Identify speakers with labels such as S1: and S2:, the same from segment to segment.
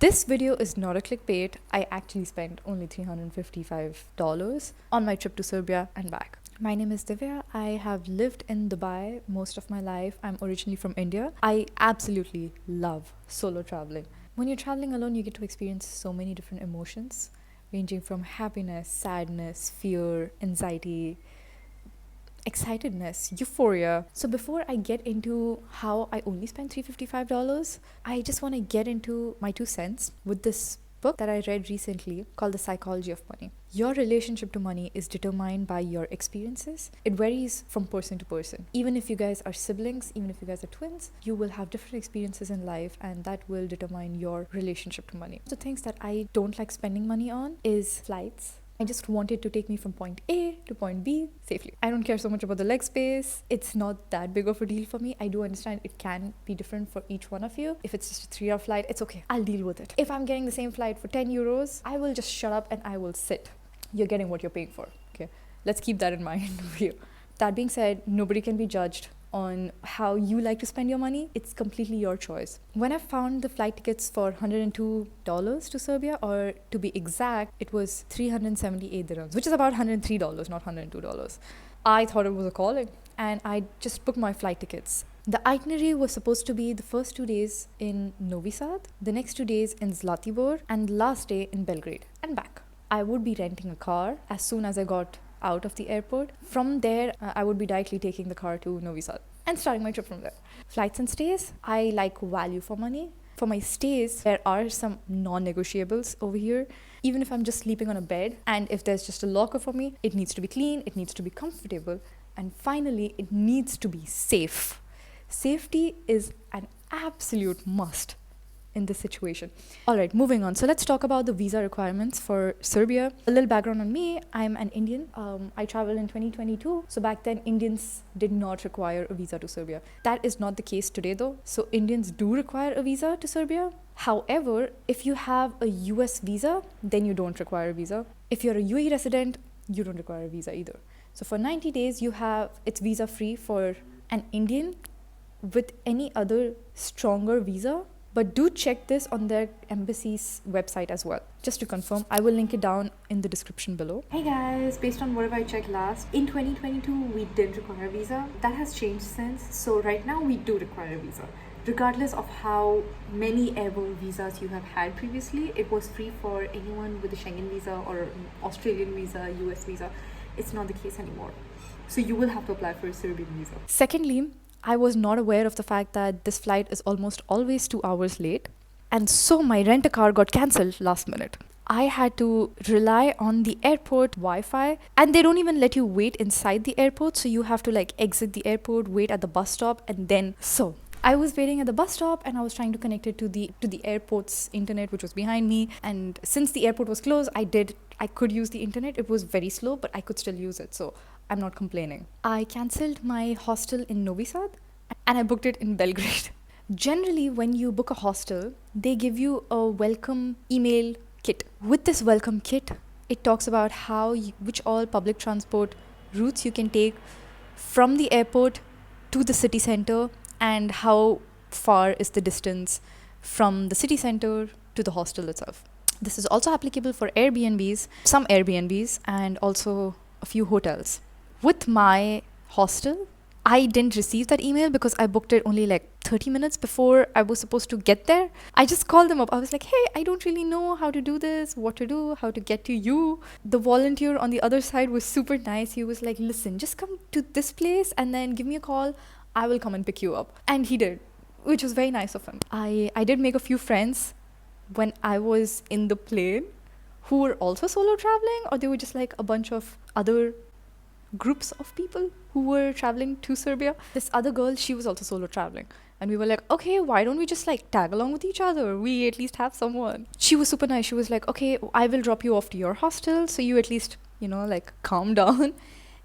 S1: This video is not a clickbait. I actually spent only $355 on my trip to Serbia and back. My name is Divya. I have lived in Dubai most of my life. I'm originally from India. I absolutely love solo traveling. When you're traveling alone, you get to experience so many different emotions, ranging from happiness, sadness, fear, anxiety, excitedness, euphoria. So before I get into how I only spent $355, I just want to get into my 2 cents with this book that I read recently called The Psychology of Money. Your relationship to money is determined by your experiences. It varies from person to person. Even if you guys are siblings, even if you guys are twins, you will have different experiences in life, and that will determine your relationship to money. The things that I don't like spending money on is flights. I just wanted to take me from point A to point B safely. I don't care so much about the leg space. It's not that big of a deal for me. I do understand it can be different for each one of you. If it's just a 3-hour flight, it's okay. I'll deal with it. If I'm getting the same flight for 10 euros, I will just shut up and I will sit. You're getting what you're paying for. Okay, let's keep that in mind for you. That being said, nobody can be judged on how you like to spend your money. It's completely your choice. When I found the flight tickets for $102 to Serbia, or to be exact, it was 378 dirhams, which is about $103, not $102. I thought it was a calling, and I just booked my flight tickets. The itinerary was supposed to be the first 2 days in Novi Sad, the next 2 days in Zlatibor, and the last day in Belgrade and back. I would be renting a car as soon as I got out of the airport. From there, I would be directly taking the car to Novi Sad and starting my trip from there. Flights and stays, I like value for money. For my stays, there are some non-negotiables over here. Even if I'm just sleeping on a bed, and if there's just a locker for me, it needs to be clean, it needs to be comfortable, and finally, it needs to be safe. Safety is an absolute must in this situation. All right, moving on. So let's talk about the visa requirements for Serbia. A little background on me. I'm an Indian. I traveled in 2022. So back then, Indians did not require a visa to Serbia. That is not the case today though. So Indians do require a visa to Serbia. However, if you have a US visa, then you don't require a visa. If you're a UAE resident, you don't require a visa either. So for 90 days, it's visa free for an Indian with any other stronger visa. But do check this on their embassy's website as well. Just to confirm, I will link it down in the description below. Hey guys, based on whatever I checked last, in 2022, we did require a visa. That has changed since. So right now, we do require a visa. Regardless of how many ever visas you have had previously, it was free for anyone with a Schengen visa or Australian visa, US visa. It's not the case anymore. So you will have to apply for a Serbian visa. Secondly, I was not aware of the fact that this flight is almost always 2 hours late. And so my rent-a-car got cancelled last minute. I had to rely on the airport Wi-Fi, and they don't even let you wait inside the airport. So you have to exit the airport, wait at the bus stop, and then I was waiting at the bus stop and I was trying to connect it to the airport's internet, which was behind me. And since the airport was closed, I could use the internet. It was very slow, but I could still use it. So I'm not complaining. I cancelled my hostel in Novi Sad and I booked it in Belgrade. Generally, when you book a hostel, they give you a welcome email kit. With this welcome kit, it talks about which all public transport routes you can take from the airport to the city center, and how far is the distance from the city center to the hostel itself. This is also applicable for Airbnbs, some Airbnbs, and also a few hotels. With my hostel, I didn't receive that email because I booked it only 30 minutes before I was supposed to get there. I just called them up. I was like, hey, I don't really know how to do this, what to do, how to get to you. The volunteer on the other side was super nice. He was like, listen, just come to this place and then give me a call. I will come and pick you up. And he did, which was very nice of him. I did make a few friends when I was in the plane who were also solo traveling, or they were just a bunch of other groups of people who were traveling to Serbia. This other girl, she was also solo traveling. And we were like, okay, why don't we just tag along with each other? We at least have someone. She was super nice. She was like, okay, I will drop you off to your hostel. So you at least, calm down.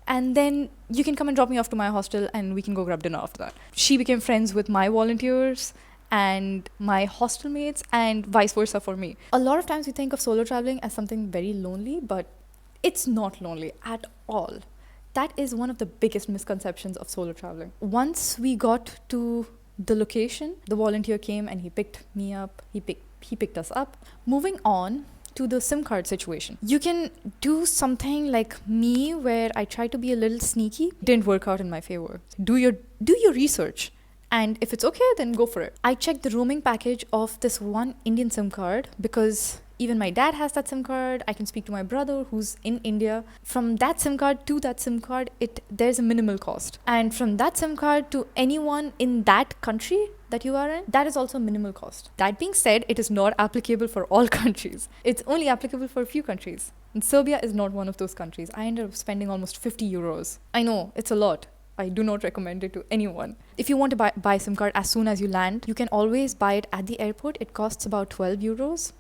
S1: And then you can come and drop me off to my hostel and we can go grab dinner after that. She became friends with my volunteers and my hostel mates, and vice versa for me. A lot of times we think of solo traveling as something very lonely, but it's not lonely at all. That is one of the biggest misconceptions of solo traveling. Once we got to the location, the volunteer came and he picked me up. He picked he picked us up. Moving on to the SIM card situation. You can do something like me where I try to be a little sneaky. Didn't work out in my favor. Do your research. And if it's okay, then go for it. I checked the roaming package of this one Indian SIM card because even my dad has that SIM card. I can speak to my brother who's in India. From that SIM card to that SIM card, there's a minimal cost. And from that SIM card to anyone in that country that you are in, that is also minimal cost. That being said, it is not applicable for all countries. It's only applicable for a few countries. And Serbia is not one of those countries. I ended up spending almost 50 euros. I know, it's a lot. I do not recommend it to anyone. If you want to buy a SIM card as soon as you land, you can always buy it at the airport. It costs about 12 euros.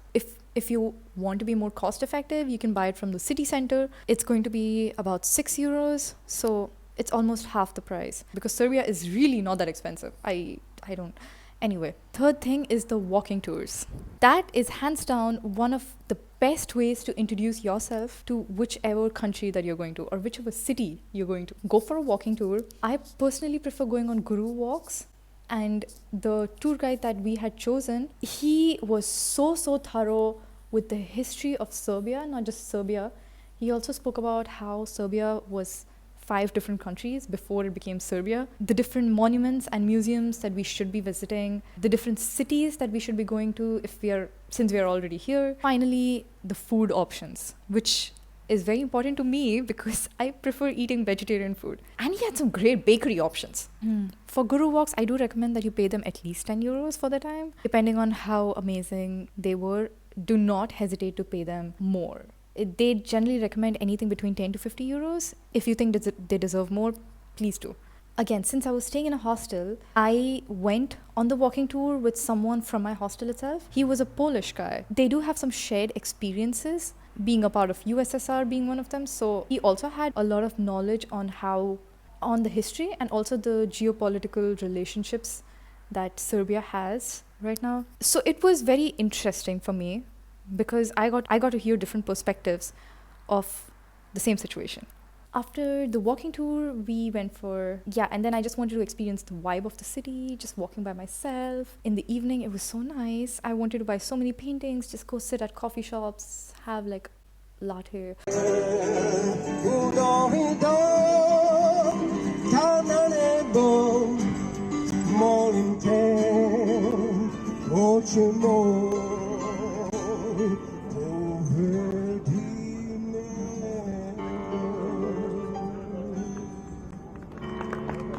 S1: If you want to be more cost effective, you can buy it from the city center. It's going to be about 6 euros. So it's almost half the price because Serbia is really not that expensive. I don't. Anyway, third thing is the walking tours. That is hands down one of the best ways to introduce yourself to whichever country that you're going to or whichever city you're going to. Go for a walking tour. I personally prefer going on guru walks. And the tour guide that we had chosen, he was so thorough with the history of Serbia, not just Serbia. He also spoke about how Serbia was 5 different countries before it became Serbia, the different monuments and museums that we should be visiting, the different cities that we should be going to since we are already here. Finally, the food options, which is very important to me because I prefer eating vegetarian food. And he had some great bakery options. For guru walks, I do recommend that you pay them at least 10 euros for the time. Depending on how amazing they were, do not hesitate to pay them more. They generally recommend anything between 10 to 50 euros. If you think they deserve more, please do. Again, since I was staying in a hostel, I went on the walking tour with someone from my hostel itself. He was a Polish guy. They do have some shared experiences, being a part of USSR being one of them. So he also had a lot of knowledge on the history and also the geopolitical relationships that Serbia has right now. So it was very interesting for me because I got to hear different perspectives of the same situation. After the walking tour, we went and then I just wanted to experience the vibe of the city, just walking by myself. In the evening, it was so nice. I wanted to buy so many paintings, just go sit at coffee shops, have like latte.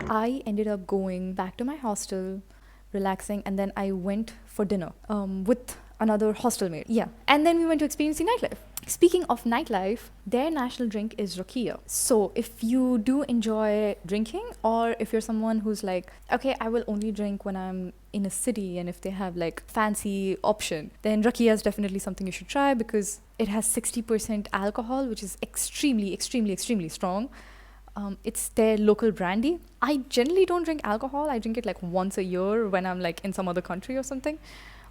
S1: I ended up going back to my hostel, relaxing, and then I went for dinner with another hostel mate. Yeah. And then we went to experiencing nightlife. Speaking of nightlife, their national drink is rakia. So if you do enjoy drinking, or if you're someone who's like, okay, I will only drink when I'm in a city and if they have like fancy option, then rakia is definitely something you should try because it has 60% alcohol, which is extremely, extremely, extremely strong. It's their local brandy. I generally don't drink alcohol. I drink it like once a year when I'm like in some other country or something,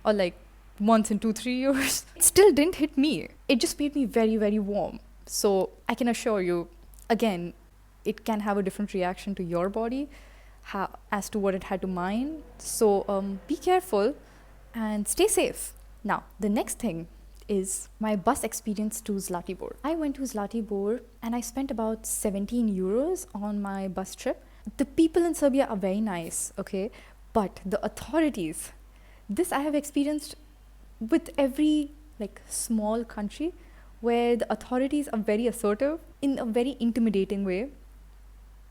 S1: or like once in 2-3 years. It still didn't hit me. It just made me very, very warm. So I can assure you, again, it can have a different reaction to your body as to what it had to mine. So be careful and stay safe. Now, the next thing is my bus experience to Zlatibor. I went to Zlatibor and I spent about 17 euros on my bus trip. The people in Serbia are very nice, okay? But the authorities, this I have experienced with every like small country where the authorities are very assertive in a very intimidating way,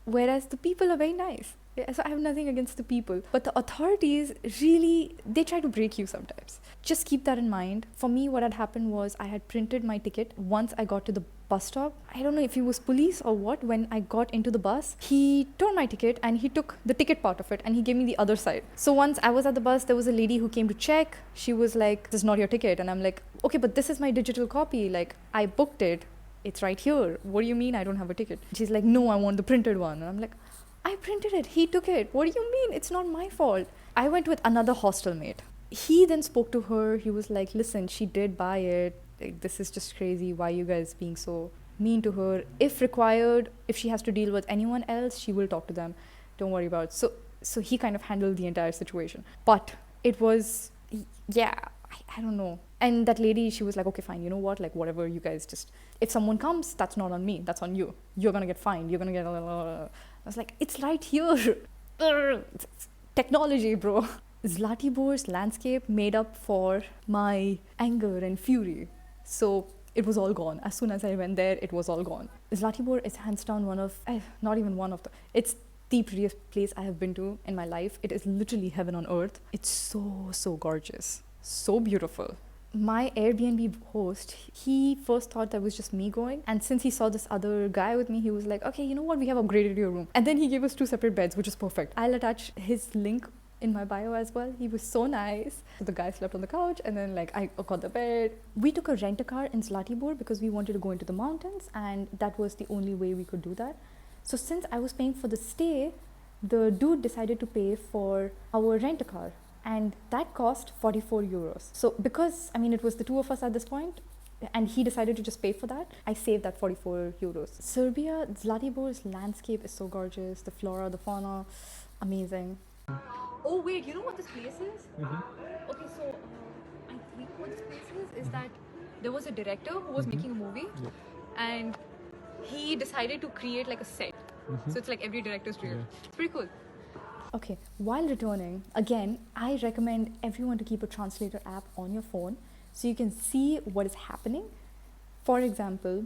S1: whereas the people are very nice. So I have nothing against the people, but the authorities really, they try to break you sometimes. Just keep that in mind. For me, what had happened was I had printed my ticket once I got to the bus stop. I don't know if he was police or what. When I got into the bus, he tore my ticket and he took the ticket part of it and he gave me the other side. So once I was at the bus, there was a lady who came to check. She was like, this is not your ticket. And I'm like, okay, but this is my digital copy. Like, I booked it. It's right here. What do you mean I don't have a ticket? She's like, no, I want the printed one. And I'm like, I printed it. He took it. What do you mean? It's not my fault. I went with another hostel mate. He then spoke to her. He was like, listen, she did buy it. Like, this is just crazy. Why are you guys being so mean to her? If required, if she has to deal with anyone else, she will talk to them. Don't worry about it. So he kind of handled the entire situation. But it was, yeah, I don't know. And that lady, she was like, okay, fine, you know what? Like, whatever, you guys just, if someone comes, that's not on me, that's on you. You're gonna get fined. You're gonna get. I was like, it's right here. Technology, bro. Zlatibor's landscape made up for my anger and fury. So it was all gone. As soon as I went there, it was all gone. Zlatibor is hands down one of, not even one of the, it's the prettiest place I have been to in my life. It is literally heaven on earth. It's so gorgeous. So beautiful. My Airbnb host, he first thought that was just me going. And since he saw this other guy with me, he was like, okay, you know what? We have upgraded your room. And then he gave us 2 separate beds, which is perfect. I'll attach his link in my bio as well. He was so nice. So the guy slept on the couch and then like I got the bed. We took a rent-a-car in Zlatibor because we wanted to go into the mountains and that was the only way we could do that. So since I was paying for the stay, the dude decided to pay for our rent-a-car and that cost 44 euros. So because, I mean, it was the two of us at this point and he decided to just pay for that, I saved that 44 euros. Serbia, Zlatibor's landscape is so gorgeous. The flora, the fauna, amazing. Oh wait, you know what this place is? Mm-hmm. Okay, so I think what this place is that there was a director who was making a movie and he decided to create like a set. So it's like every director's dream. It's pretty cool. Okay, while returning, again, I recommend everyone to keep a translator app on your phone so you can see what is happening. For example,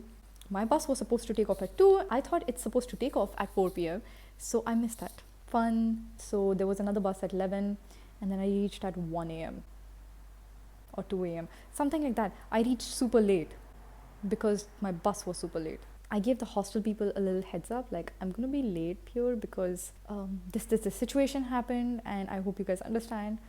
S1: my bus was supposed to take off at 2. I thought it's supposed to take off at 4 p.m. So I missed that. Fun. So there was another bus at 11 and then I reached at 1 a.m. or 2 a.m. Something like that. I reached super late because my bus was super late. I gave the hostel people a little heads up, like I'm gonna be late here because this situation happened and I hope you guys understand.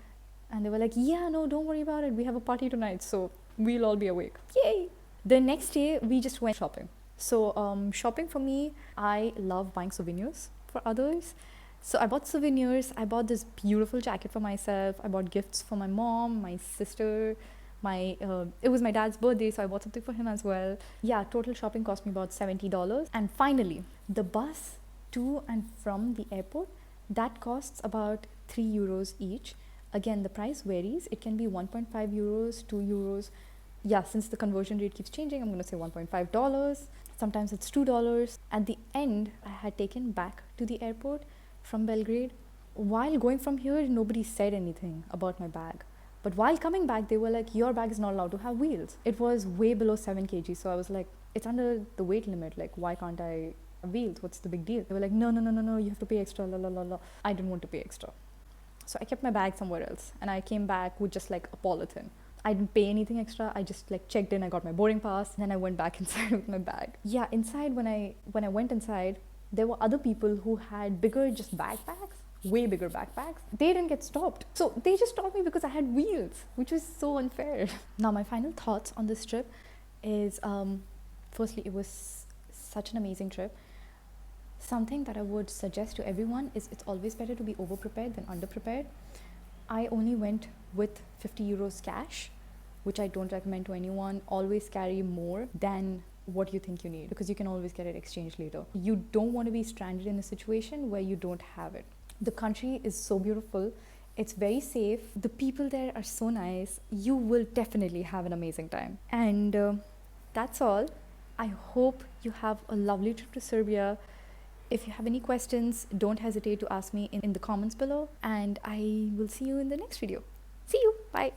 S1: And they were like, yeah, no, don't worry about it. We have a party tonight, so we'll all be awake. Yay! The next day, we just went shopping. So shopping for me, I love buying souvenirs for others. So I bought souvenirs. I bought this beautiful jacket for myself. I bought gifts for my mom, my sister. It was my dad's birthday, so I bought something for him as well. Yeah, total shopping cost me about $70. And finally, the bus to and from the airport, that costs about 3 euros each. Again, the price varies. It can be 1.5 euros, 2 euros. Yeah, since the conversion rate keeps changing, I'm going to say $1.5. Sometimes it's $2. At the end, I had taken back to the airport from Belgrade. While going from here, nobody said anything about my bag. But while coming back, they were like, your bag is not allowed to have wheels. It was way below 7 kg. So I was like, it's under the weight limit. Like, why can't I have wheels? What's the big deal? They were like, no, you have to pay extra, la la la la. I didn't want to pay extra. So I kept my bag somewhere else. And I came back with just like a polythene. I didn't pay anything extra. I just like checked in. I got my boarding pass. And then I went back inside with my bag. Yeah, inside when I went inside, there were other people who had bigger just backpacks. Way bigger backpacks. They didn't get stopped. So they just stopped me because I had wheels, which was so unfair. Now my final thoughts on this trip is, firstly, it was such an amazing trip. Something that I would suggest to everyone is it's always better to be over-prepared than under-prepared. I only went with 50 euros cash, which I don't recommend to anyone. Always carry more than what you think you need because you can always get it exchanged later. You don't want to be stranded in a situation where you don't have it. The country is so beautiful. It's very safe. The people there are so nice. You will definitely have an amazing time. And that's all. I hope you have a lovely trip to Serbia. If you have any questions, don't hesitate to ask me in the comments below. And I will see you in the next video. See you. Bye.